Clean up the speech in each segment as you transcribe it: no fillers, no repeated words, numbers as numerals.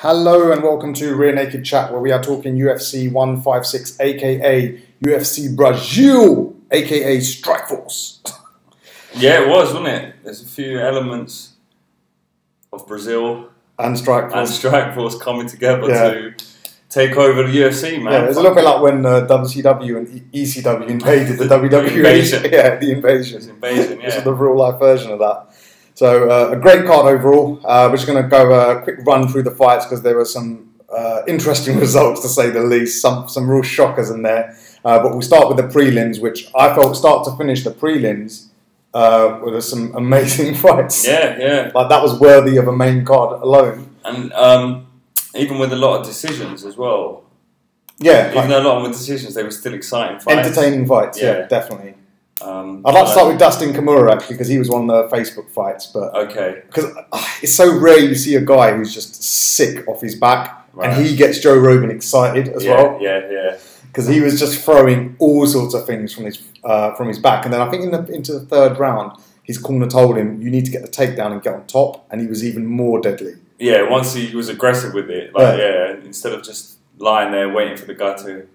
Hello and welcome to Rear Naked Chat, where we are talking UFC 156, aka UFC Brazil, aka Strikeforce. Yeah, it was, wasn't it? There's a few elements of Brazil And Strikeforce coming together to take over the UFC, man. Yeah, it's a little bit like when WCW and ECW invaded the WWE. The invasion. Yeah, the invasion. It's invasion, yeah. This is the real life version of that. So a great card overall. We're just going to go a quick run through the fights because there were some interesting results, to say the least. Some real shockers in there. But we'll start with the prelims, which I felt start to finish the prelims were some amazing fights. Yeah. Like that was worthy of a main card alone. And even with a lot of decisions as well. Yeah. Even though a lot of them were decisions, they were still exciting fights. Entertaining fights, yeah definitely. I'd like to start with Dustin Kimura, actually, because he was one of the Facebook fights. But okay. Because it's so rare you see a guy who's just sick off his back, and he gets Joe Rogan excited as well. Yeah. Because he was just throwing all sorts of things from his back, and then I think into the third round, his corner told him, "You need to get the takedown and get on top," and he was even more deadly. Yeah, once he was aggressive with it, instead of just lying there waiting for the guy to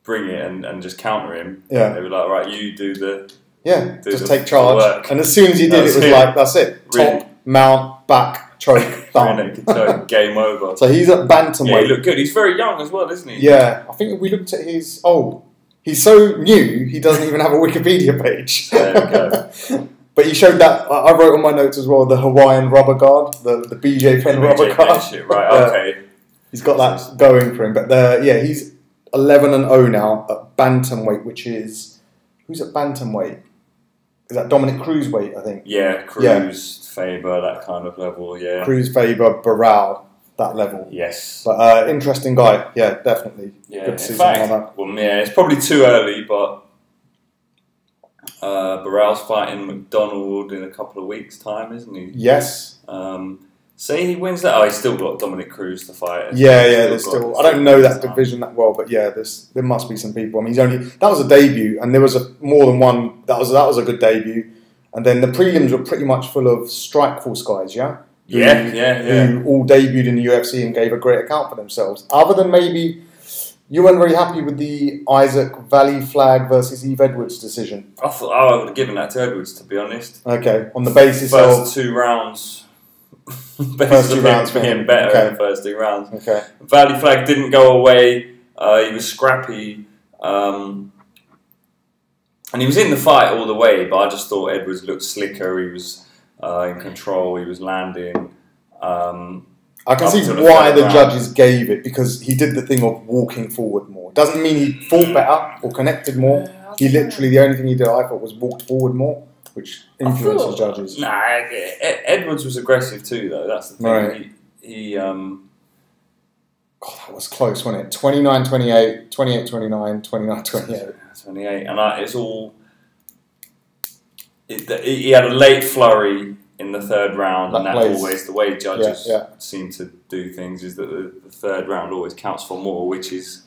bring it and just counter him. Yeah. They were like, right, you do the... Yeah, just take charge. Work. And as soon as he did, it was like, that's it. Top, mount, back, choke, done. Choke, game over. So he's at bantamweight. Yeah, he looked good. He's very young as well, isn't he? Yeah. I think we looked at his... Oh, he's so new, he doesn't even have a Wikipedia page. There we go. But he showed that, I wrote on my notes as well, the Hawaiian rubber guard, the BJ Penn rubber guard. Shit, right, okay. He's got that going for him. But he's 11-0 now at bantamweight, which is... Who's at bantamweight? Is that Dominic Cruz weight, I think? Yeah, Cruz, Faber, that kind of level, yeah. Cruz, Faber, Barral, that level. Yes. But interesting guy, yeah, definitely. Yeah, good to see something like that. Well, yeah, it's probably too early, but Barral's fighting McDonald in a couple of weeks' time, isn't he? Yes. Say he wins that. Oh, he's still got Dominic Cruz to fight. Yeah, there's still. I don't know that division that well, but yeah, there must be some people. I mean, that was a debut, and there was more than one. That was a good debut, and then the prelims were pretty much full of Strikeforce guys, yeah. Who all debuted in the UFC and gave a great account for themselves. Other than maybe you weren't very happy with the Isaac Valley Flag versus Eve Edwards decision. I thought I would have given that to Edwards, to be honest. Okay, on the basis first 2 rounds. First 2 rounds for him better in the first 2 rounds. Okay. Valley Flag didn't go away. He was scrappy, and he was in the fight all the way. But I just thought Edwards looked slicker. He was in control. He was landing. I can see why the judges gave it, because he did the thing of walking forward more. Doesn't mean he fought better or connected more. He literally, the only thing he did, I thought, was walked forward more, which influences judges. Nah, Edwards was aggressive too, though. That's the thing. Right. He God, that was close, wasn't it? 29-28, 28-29, 29-28. 28, and it's all... He had a late flurry in the third round, and that's always the way judges seem to do things, is that the third round always counts for more, which is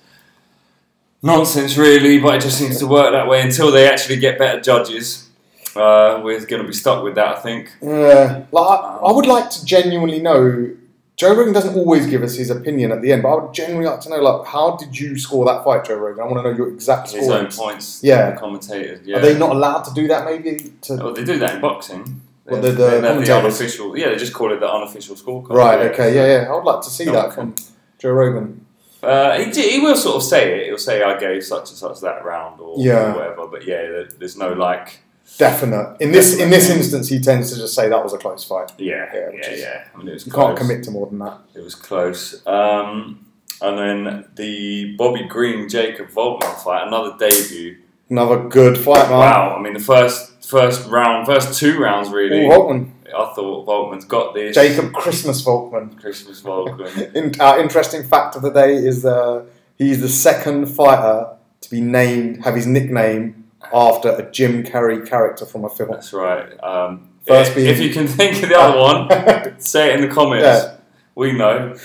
nonsense, really, but it just seems to work that way until they actually get better judges. We're going to be stuck with that, I think. Yeah, I would like to genuinely know. Joe Rogan doesn't always give us his opinion at the end, but I would genuinely like to know, how did you score that fight, Joe Rogan? I want to know your exact score. His own points. Yeah, the commentators. Yeah. Are they not allowed to do that? Maybe. Well, they do that in boxing. Well, the unofficial. Yeah, they just call it the unofficial scorecard. Right. Okay. Yeah. I would like to see that from Joe Rogan. He will sort of say it. He'll say, "I gave such and such that round," or whatever. But yeah, there's no definite. In this instance, he tends to just say that was a close fight. Yeah. I mean, it was you close. Can't commit to more than that. It was close. And then the Bobby Green Jacob Volkman fight, another debut. Another good fight, man. Wow. I mean, the first 2 rounds really. Volkman. I thought Volkman's got this. Jacob Christmas Volkman. Interesting fact of the day is he's the second fighter to be have his nickname after a Jim Carrey character from a film. That's right. If you can think of the other one, say it in the comments. Yeah. We know.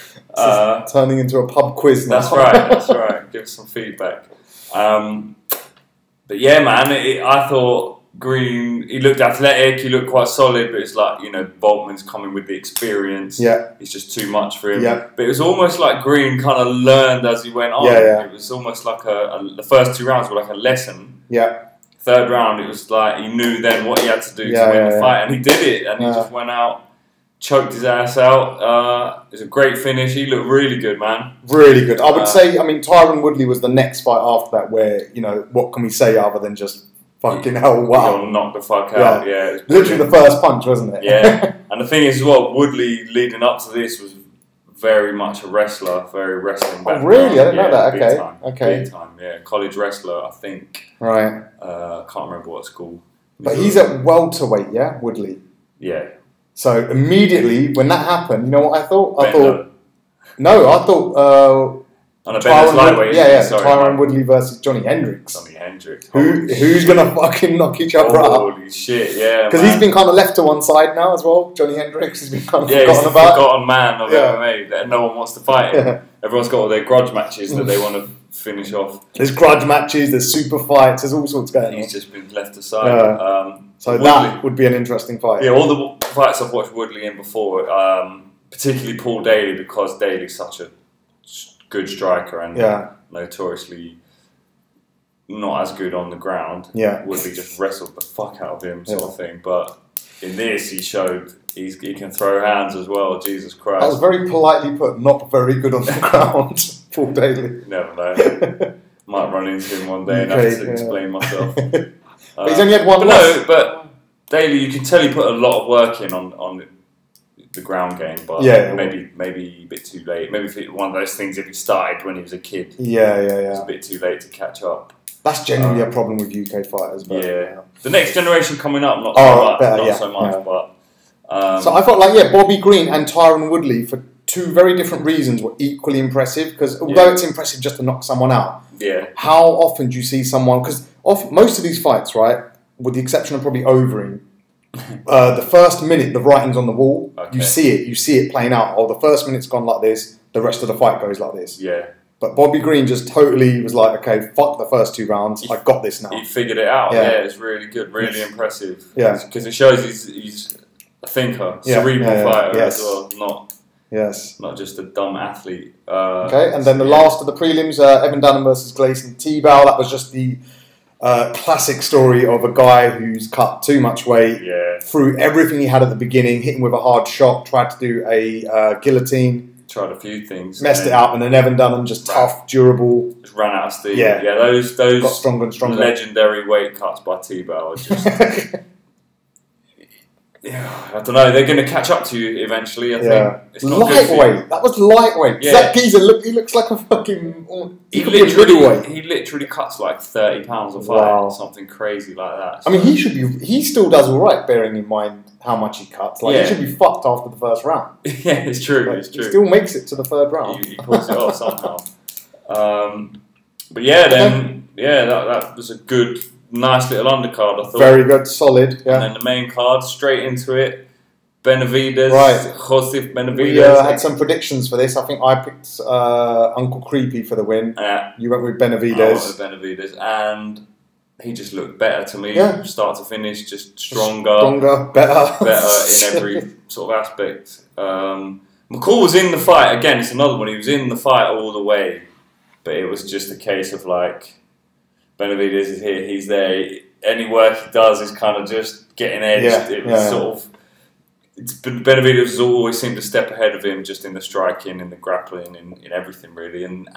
Turning into a pub quiz now. That's right. Give us some feedback. But yeah, man, I thought Green, he looked athletic, he looked quite solid, but it's like, you know, Boltman's coming with the experience. Yeah. It's just too much for him. Yeah. But it was almost like Green kind of learned as he went on. Yeah. It was almost like the first 2 rounds were like a lesson. Yeah. Third round, it was like he knew then what he had to do to win the fight, and he did it, and he just went out, choked his ass out. It was a great finish. He looked really good, man. Really good. I would say, I mean, Tyron Woodley was the next fight after that where, you know, what can we say other than just fucking hell, wow. He got knocked the fuck out, yeah. Literally the first punch, wasn't it? Yeah. And the thing is as well, Woodley leading up to this was very much a wrestler, very wrestling background. Oh, really? I didn't know that. Okay. Big time, big time, yeah. College wrestler, I think. Right. I can't remember what school. But he's at welterweight, yeah, Woodley? Yeah. So immediately, when that happened, you know what I thought? I thought on a Bender's lightweight. Tyron Woodley versus Johnny Hendricks. Who's gonna fucking knock each other up? Holy shit, yeah. Because he's been kind of left to one side now as well. Johnny Hendricks has been kind of forgotten he's the about. Forgotten man of MMA that no one wants to fight him. Yeah. Everyone's got all their grudge matches that they want to finish off. There's grudge matches, there's super fights, there's all sorts going on. He's just been left aside. So Woodley, that would be an interesting fight. Yeah, all the fights I've watched Woodley in before, particularly Paul Daly, because Daly's such a good striker and notoriously not as good on the ground. Yeah. Woodley just wrestled the fuck out of him, sort of thing. But in this, he showed he can throw hands as well. Jesus Christ! That was very politely put. Not very good on the ground, Paul Daly. Never know. Might run into him one day and have to explain myself. But he's only had one loss. No, but Daly, you can tell he put a lot of work in on the ground game, but maybe a bit too late. Maybe if one of those things if he started when he was a kid. It's a bit too late to catch up. That's generally a problem with UK fighters. But, the next generation coming up, not so much. But so I felt like Bobby Green and Tyron Woodley for two very different reasons were equally impressive. Because although it's impressive just to knock someone out, how often do you see someone? Because most of these fights, right, with the exception of probably Overing. The first minute, the writing's on the wall. Okay. You see it playing out. Oh, the first minute's gone like this. The rest of the fight goes like this. Yeah. But Bobby Green just totally was like, okay, fuck the first 2 rounds. I got this now. He figured it out. Yeah, it's really good, really impressive. Yeah, because it shows he's a thinker, cerebral fighter as well. Not just a dumb athlete. Okay, and then the last of the prelims, Evan Dunham versus Gleison Tebow. That was just the classic story of a guy who's cut too much weight, threw everything he had at the beginning, hit him with a hard shot, tried to do a guillotine. Tried a few things. Messed it up, and then Evan Dunham just tough, durable. Just ran out of steam. Yeah, those got stronger and stronger. Legendary weight cuts by Tebow are just... I don't know. They're going to catch up to you eventually. I think it's not lightweight. That was lightweight. Yeah. That geezer he looks like a fucking. He literally cuts like 30 pounds a fight, or something crazy like that. So. I mean, he should be. He still does all right, bearing in mind how much he cuts. He should be fucked after the first round. Yeah, it's true. It's true. He still makes it to the third round. He pulls it off somehow. But that was a good. Nice little undercard, I thought. Very good, solid. Yeah. And then the main card, straight into it. Benavidez, Joseph Benavidez. We had some predictions for this. I think I picked Uncle Creepy for the win. Yeah. You went with Benavidez. I went with Benavidez, and he just looked better to me. Yeah. Start to finish, just stronger, better in every sort of aspect. McCall was in the fight again. It's another one. He was in the fight all the way, but it was just a case of like. Benavidez is here, he's there. Any work he does is kind of just getting edged. Benavidez has always seemed to step ahead of him just in the striking, in the grappling, in everything really. And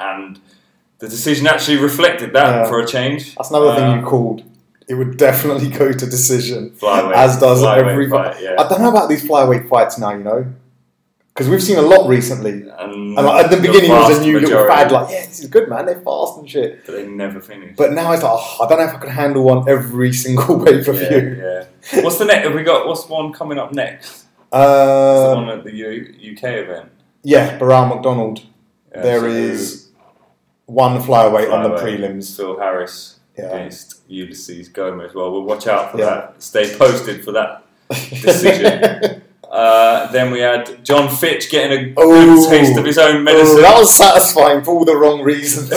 the decision actually reflected that for a change. That's another thing you called. It would definitely go to decision. Flyweight. As does every fight. Yeah. I don't know about these flyweight fights now, you know. Because we've seen a lot recently. And at the beginning it was a new little fad, like, this is good, man, they're fast and shit. But they never finish. But now it's like, I don't know if I can handle one every single pay-per-view. Yeah. What's the next? What's one coming up next? The one at the UK event? Yeah, Barral McDonald. There is one flyweight on the prelims. Phil Harris against Ulysses Gomez. Well, we'll watch out for that. Stay posted for that decision. Then we had John Fitch getting a good taste of his own medicine. That was satisfying for all the wrong reasons.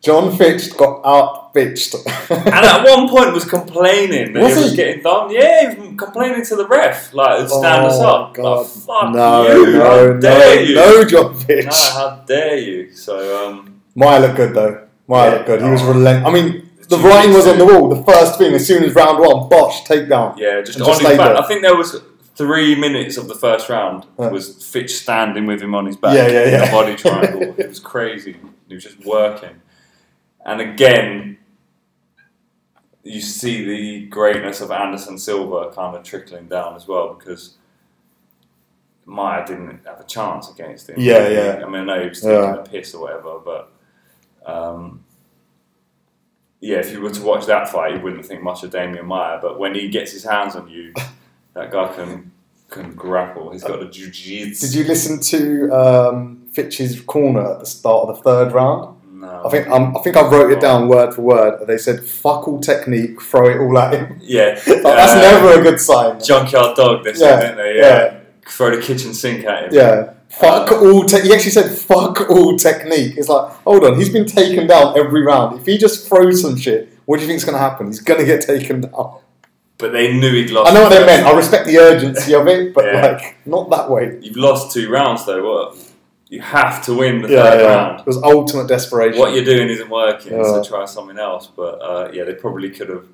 John Fitch got out-bitched. And at one point was complaining that he was getting done. Yeah, he was complaining to the ref, like, stand us up. God. Like, fuck no, you, how dare you. No, John Fitch. No, how dare you. So, Maya looked good, though. Maya looked good. He was relentless. I mean, the writing was on the wall. The first thing, as soon as round one, bosh, takedown. Yeah, just on his back. I think there was 3 minutes of the first round was Fitch standing with him on his back in a body triangle. It was crazy. He was just working. And again, you see the greatness of Anderson Silva kind of trickling down as well, because Maya didn't have a chance against him. Yeah. I mean, I know he was taking a piss or whatever, but if you were to watch that fight, you wouldn't think much of Damian Maya. But when he gets his hands on you, that guy can grapple. He's got a jiu-jitsu. Did you listen to Fitch's corner at the start of the 3rd round? No. I think I wrote it down word for word. They said, fuck all technique, throw it all at him. Yeah. That's never a good sign. Junkyard dog, they said, didn't they? Yeah. Throw the kitchen sink at him. Yeah. Fuck all he actually said, fuck all technique. It's like, hold on, he's been taken down every round. If he just throws some shit, what do you think's going to happen? He's going to get taken down. But they knew he'd lost. I know what they meant. I respect the urgency of it, but not that way. You've lost 2 rounds though. What? You have to win the 3rd round. It was ultimate desperation. What you're doing isn't working, so try something else. But they probably could have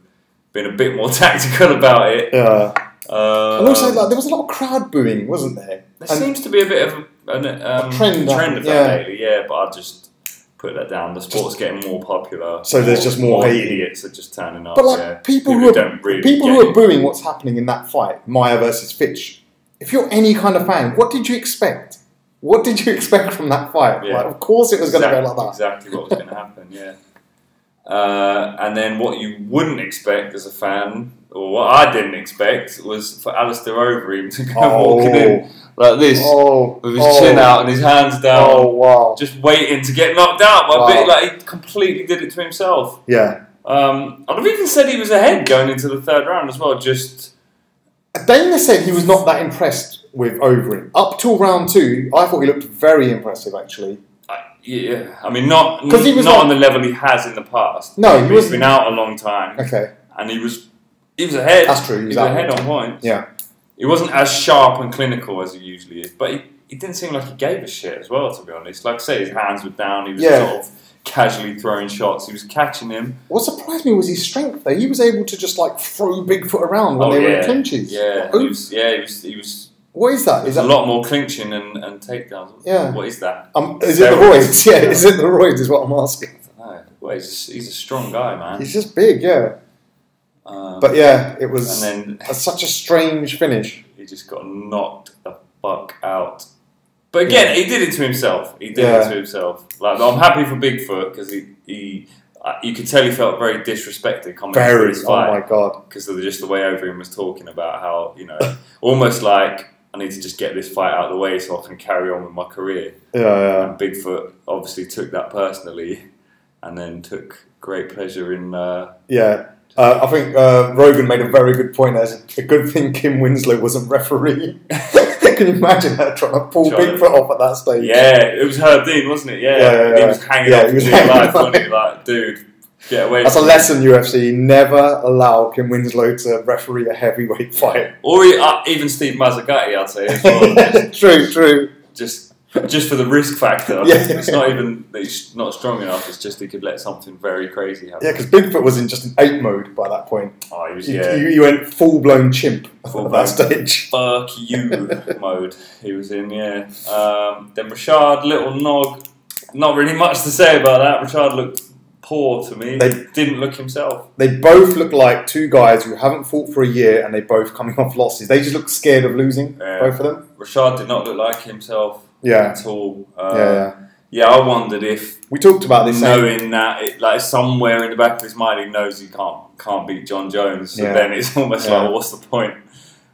been a bit more tactical about it. Yeah. And also, there was a lot of crowd booing, wasn't there? There seems to be a bit of a trend of that lately. Yeah, but I'd just put that down. The sport's getting more popular. So there's just more idiots are just turning up. But like people who are booing what's happening in that fight, Maya versus Fitch. If you're any kind of fan, what did you expect? What did you expect from that fight? Yeah. Like, of course it was going to go like that. Exactly what was going to happen, yeah. And then what you wouldn't expect as a fan, or what I didn't expect, was for Alistair Overeem to go walking in like this, with his chin out and his hands down, just waiting to get knocked out by a bit. Like, he completely did it to himself. Yeah. I'd have even said he was ahead going into the 3rd round as well, Dana said he was not that impressed with Overeem. Up till round 2, I thought he looked very impressive, actually. Yeah, I mean, not on the level he has in the past. No, he's been out a long time. Okay. And he was ahead. That's true. He was ahead on points. Yeah. He wasn't as sharp and clinical as he usually is, but he didn't seem like he gave a shit as well, to be honest. Like I say, his hands were down. He was sort of casually throwing shots. He was catching him. What surprised me was his strength, though. He was able to just like throw Bigfoot around when they were in clinches. Yeah, he was. What is that? Is that a lot more clinching and takedowns? Yeah. What is that? Is it the roids? Yeah, is it the roids? Is what I'm asking. I don't know. Well, he's a strong guy, man. He's just big, yeah. But yeah, it was such a strange finish. He just got knocked the fuck out. But again, he did it to himself. He did it to himself. Like, I'm happy for Bigfoot because you could tell he felt very disrespected coming into this fight. Oh my god! Because of just the way Overeem was talking about how, almost like, I need to just get this fight out of the way so I can carry on with my career. Yeah. And Bigfoot obviously took that personally, and then took great pleasure in. I think Rogan made a very good point. As a good thing Kim Winslow wasn't referee. Can you imagine her trying to pull Bigfoot off at that stage? Yeah, it was Herb Dean, wasn't it? Yeah. He was hanging off his life, wasn't he? Like, dude, get away. That's a lesson, UFC. Never allow Kim Winslow to referee a heavyweight fight. Or even Steve Mazzagatti, I'd say as well. True. Just for the risk factor. It's not even that he's not strong enough, it's just he could let something very crazy happen. Yeah, because Bigfoot was in just an ape mode by that point. Oh, he was, He went full-blown chimp at that stage. Fuck you mode he was in, Then Rashad, little nog. Not really much to say about that. Rashad looked poor to me. They didn't look himself. They both look like two guys who haven't fought for a year and they both coming off losses. They just look scared of losing, both of them. Rashad did not look like himself. At all. I wondered if we talked about this, knowing that somewhere in the back of his mind he knows he can't beat John Jones. So then it's almost like, well, what's the point?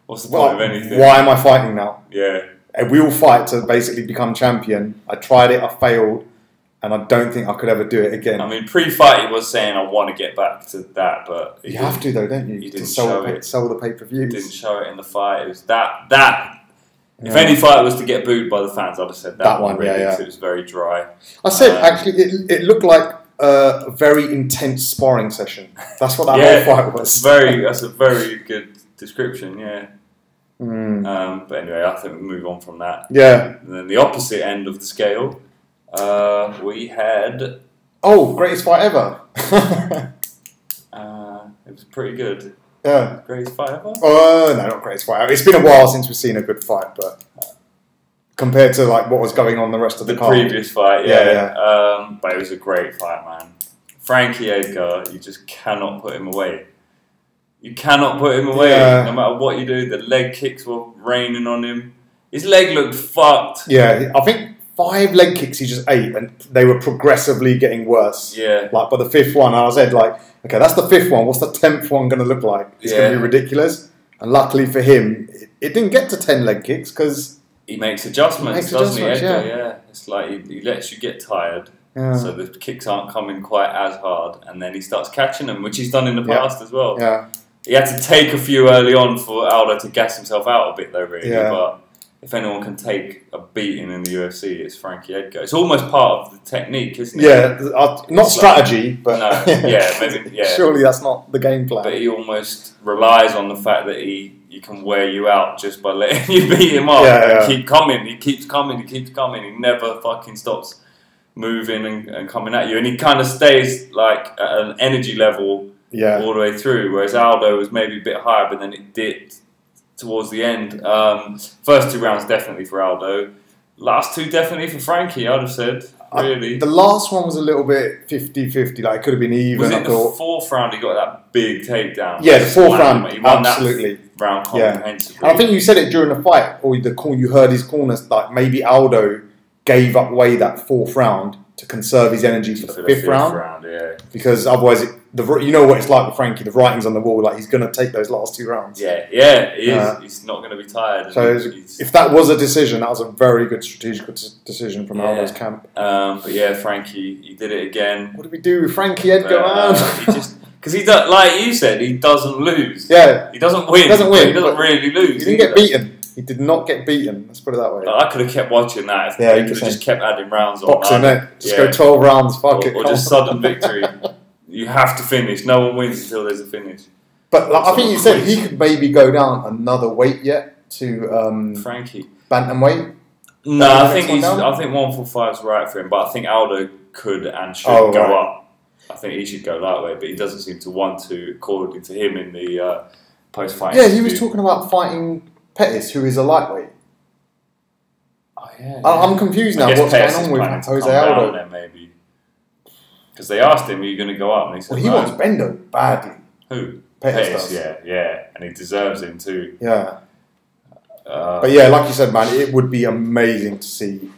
What's the point of anything? Why am I fighting now? Yeah, we all fight to basically become champion. I tried it, I failed, and I don't think I could ever do it again. I mean, pre-fight he was saying I want to get back to that, but you have to though, don't you? You didn't show it. Sell the pay-per-views. Didn't show it in the fight. It was that. If any fight was to get booed by the fans, I'd have said that one. Really, because it was very dry. I said actually, it looked like a very intense sparring session. That's what that whole fight was. That's a very good description, yeah. But anyway, I think we move on from that. Yeah. And then the opposite end of the scale, we had... Oh, greatest fight ever. It was pretty good. Yeah. Greatest fight ever? No, not greatest fight ever. It's been a while since we've seen a good fight, but compared to like what was going on the rest of the card. Previous fight, yeah. But it was a great fight, man. Frankie Edgar, you just cannot put him away. You cannot put him away, no matter what you do. The leg kicks were raining on him. His leg looked fucked. Yeah, I think 5 leg kicks he just ate, and they were progressively getting worse. Yeah. Like by the 5th one, I said like, okay, that's the 5th one. What's the 10th one going to look like? It's going to be ridiculous. And luckily for him, it didn't get to 10 leg kicks because he makes adjustments, doesn't he, Edgar? Yeah. It's like he lets you get tired. Yeah. So the kicks aren't coming quite as hard, and then he starts catching them, which he's done in the past as well. Yeah. He had to take a few early on for Aldo to gas himself out a bit, though, really. Yeah. But if anyone can take a beating in the UFC, it's Frankie Edgar. It's almost part of the technique, isn't it? Yeah, not strategy, but no, maybe. Surely that's not the game plan. But he almost relies on the fact that he can wear you out just by letting you beat him up and keep coming. He keeps coming. He never fucking stops moving and coming at you, and he kind of stays like at an energy level all the way through. Whereas Aldo was maybe a bit higher, but then it dipped towards the end. First 2 rounds definitely for Aldo. Last 2 definitely for Frankie, I'd have said. Really. The last one was a little bit 50-50. Like it could have been even. Was it the 4th round he got that big takedown? Yeah, the 4th round. He won absolutely. That round comprehensively. And I think you said it during the fight, or you heard his corners, like maybe Aldo gave away that 4th round to conserve his energy for the 5th round. Yeah. Because otherwise, you know what it's like with Frankie, the writing's on the wall, like he's going to take those last 2 rounds. Yeah, he is. He's not going to be tired. So if that was a decision, that was a very good strategic decision from Aldo's camp. But yeah, Frankie, he did it again. What did we do with Frankie Edgar, man? Because he does, like you said, he doesn't lose. Yeah. He doesn't win. He doesn't really lose. He didn't get beaten. He did not get beaten. Let's put it that way. I could have kept watching that. If they could have just kept adding rounds on. Boxing it. Just go 12 rounds. Fuck it. Or just sudden victory. You have to finish. No one wins until there's a finish. But like, I think you said he could maybe go down another weight yet to Frankie bantamweight. No, I think 145 is right for him. But I think Aldo could and should go up. I think he should go lightweight, but he doesn't seem to want to, according to him in the post-fight. Yeah, he was talking about fighting Pettis, who is a lightweight. Oh yeah. I'm confused now. What's going on with Jose Aldo? There, maybe because they asked him, "Are you going to go up?" And he said, he wants Bendo badly. Who? Pettis does. Yeah, and he deserves him too. Yeah. But yeah, like you said, man, it would be amazing to see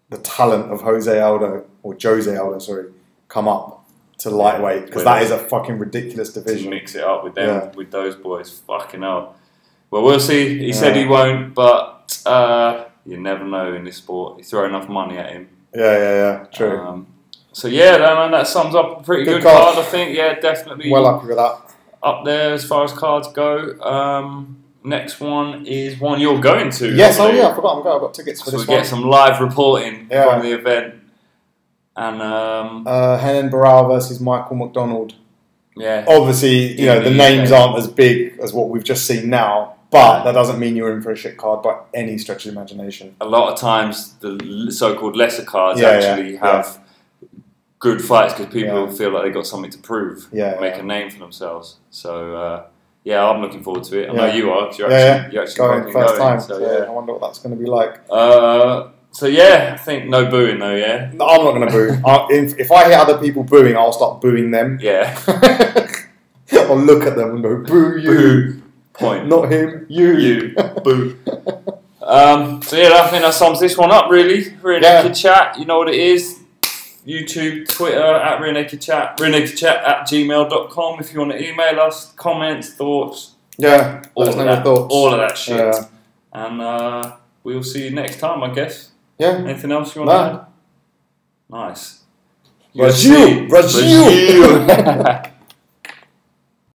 the talent of Jose Aldo, come up to lightweight, because that is a fucking ridiculous division. To mix it up with them, with those boys, fucking hell. Well, we'll see. He said he won't, but you never know in this sport. You throw enough money at him. Yeah, true. So yeah, man, that sums up a pretty good card, I think. Yeah, definitely. Well happy with that. Up there as far as cards go. Next one is one you're going to. Yes, I forgot. I've got tickets for this one. So we get some live reporting from the event. And Henan Barral versus Michael McDonald. Yeah. Obviously, the names aren't as big as what we've just seen now, but that doesn't mean you're in for a shit card by any stretch of the imagination. A lot of times, the so-called lesser cards have good fights because people feel like they've got something to prove, make a name for themselves. So, I'm looking forward to it. I know you are, because you're actually going first time. So, I wonder what that's going to be like. So I think no booing though, yeah? No, I'm not going to boo. If I hear other people booing, I'll start booing them. Yeah. I'll look at them and go, boo you. Boo. Point. Not him, you. You. Boo. I think that sums this one up really. Rear Naked Chat, you know what it is. YouTube, Twitter, at Rear Naked Chat. rearnakedchat@gmail.com if you want to email us, comments, thoughts. Yeah, all of that shit. Yeah. And we'll see you next time, I guess. Yeah. Anything else you want to add? Nice. Brazil!